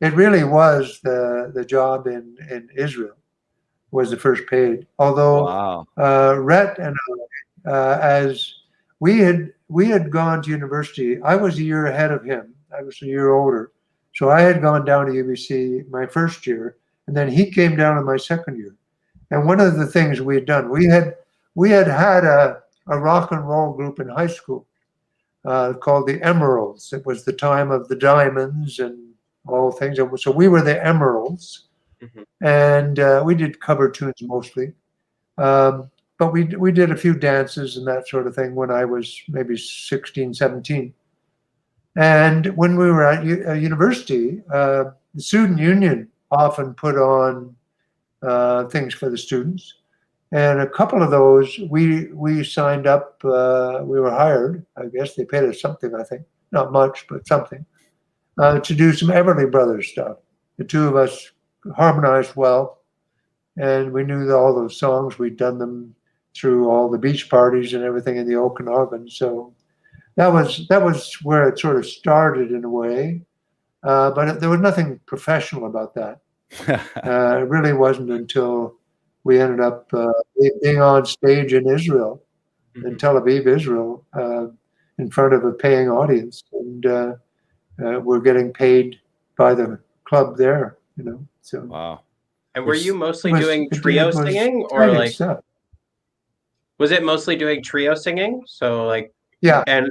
It really was the job in Israel was the first paid. Although Wow. Rhett and I, as we had gone to university. I was a year ahead of him. I was a year older, so I had gone down to UBC my first year, and then he came down in my second year. And one of the things we had done, we had a rock and roll group in high school called the Emeralds. It was the time of the diamonds and all things. So we were the Emeralds, Mhm. and we did cover tunes mostly. But we did a few dances and that sort of thing when I was maybe 16, 17. And when we were at university, the student union often put on things for the students. And a couple of those, we signed up. We were hired. I guess they paid us something. I think not much, but something to do some Everly Brothers stuff. The two of us harmonized well, and we knew all those songs. We'd done them through all the beach parties and everything in the Okanagan. So that was where it sort of started in a way. But there was nothing professional about that. It really wasn't until we ended up being on stage in Israel, in Mhm. Tel Aviv, Israel, in front of a paying audience, and we're getting paid by the club there. So Wow. And were you it mostly was doing it, trio it was singing, or exciting like stuff. was it mostly doing trio singing? So like, Yeah, and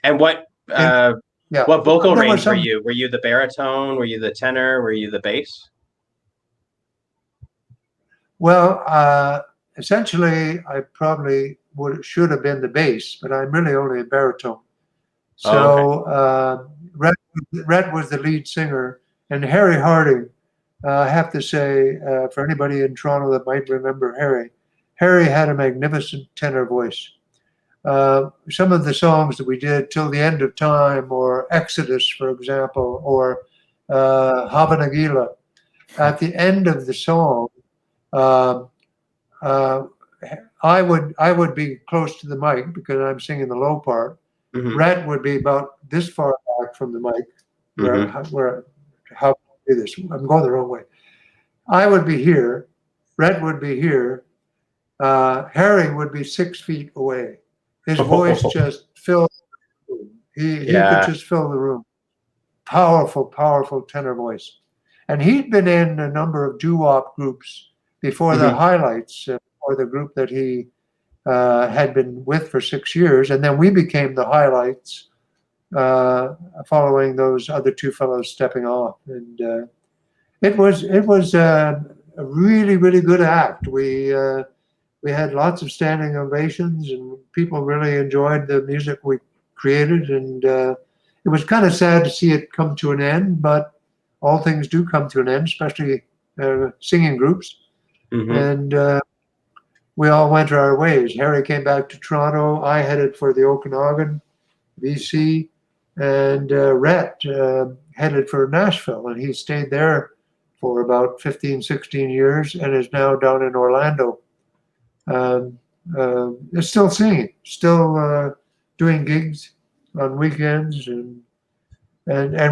and yeah, what vocal there were range were some. you? Were you the baritone? Were you the tenor? Were you the bass? Well, essentially, I probably should have been the bass, but I'm really only a baritone. Oh, okay. So Rhett was the lead singer, and Harry Harding. I have to say, for anybody in Toronto that might remember Harry had a magnificent tenor voice. Some of the songs that we did, Till the End of Time, or Exodus, for example, or Hava Nagila, at the end of the song, uh, uh, I would be close to the mic because I'm singing the low part. Hmm. Rhett would be about this far back from the mic, where Hmm. where how can I do this? I'm going the wrong way. I would be here. Rhett would be here. Harry would be 6 feet away. His voice just filled the room. He could Yeah. just fill the room. Powerful, powerful tenor voice. And he'd been in a number of doo-wop groups before the Hmm. Highlights, or the group that he had been with for 6 years. And then we became the Highlights uh, following those other two fellows stepping off. And it was a really, really good act. We had lots of standing ovations, and people really enjoyed the music we created. And it was kind of sad to see it come to an end, but all things do come to an end, especially singing groups. Hmm. And we all went our ways. Harry came back to Toronto. I headed for the Okanagan, BC, and Rhett headed for Nashville. And he stayed there for about 15, 16 years and is now down in Orlando. Um, still singing, still doing gigs on weekends, and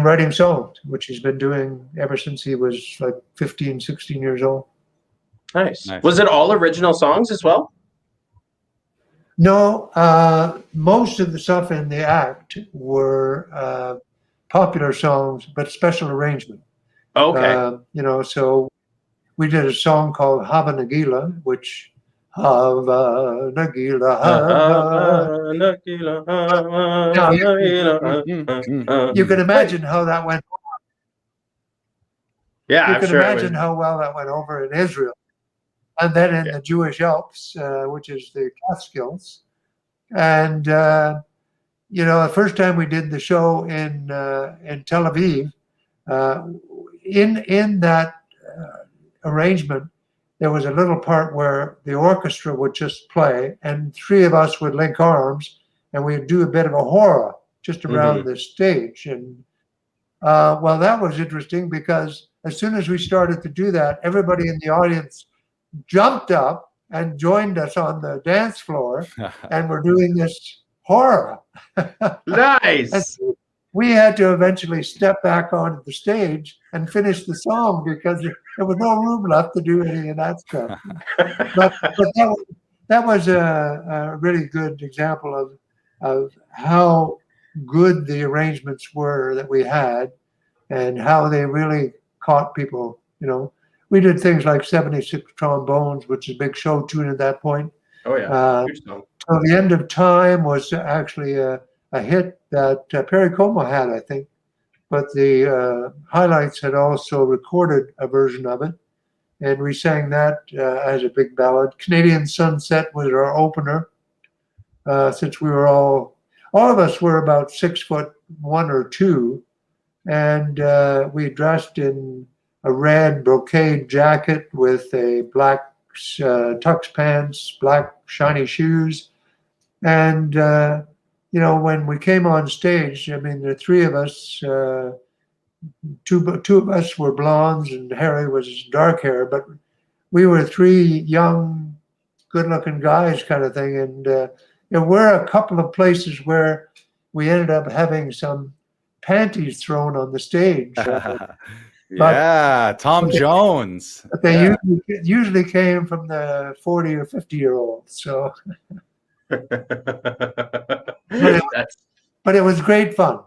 writing songs, which he's been doing ever since he was like 15, 16 years old. Nice. Nice. Was it all original songs as well? No, most of the stuff in the act were popular songs, but special arrangement. Oh, okay. So we did a song called Hava Nagila, which Hava Nagila Hava. Now you can Wait. imagine how that went. Yeah, You I'm can sure it was. imagine how well that went over in Israel, and then in Yeah. the Jewish Alps, which is the Catskills. And the first time we did the show in Tel Aviv, uh, in that arrangement, there was a little part where the orchestra would just play, and three of us would link arms, and we'd do a bit of a hora just Hmm. around the stage. And well, that was interesting because as soon as we started to do that, everybody in the audience jumped up and joined us on the dance floor, and we're doing this hora. and Nice. we had to eventually step back onto the stage and finish the song because there was no room left to do any of that stuff. But that was a really good example of how good the arrangements were that we had and how they really caught people. You know, we did things like 76 Trombones, which is a big show tune at that point. Oh yeah, huge song. So The End of Time was actually a hit that Perry Como had, I think. But the Highlights had also recorded a version of it. And we sang that as a big ballad. Canadian Sunset was our opener. Since we were all of us were about 6'1" or 2. And we dressed in a red brocade jacket with a black tux pants, black shiny shoes. And, you know, when we came on stage, I mean, the three of us, two of us were blondes and Harry was dark hair, but we were three young, good-looking guys kind of thing. And there were a couple of places where we ended up having some panties thrown on the stage. Yeah, Tom Jones. But they usually came from the 40 or 50-year-olds. So, but it was great fun.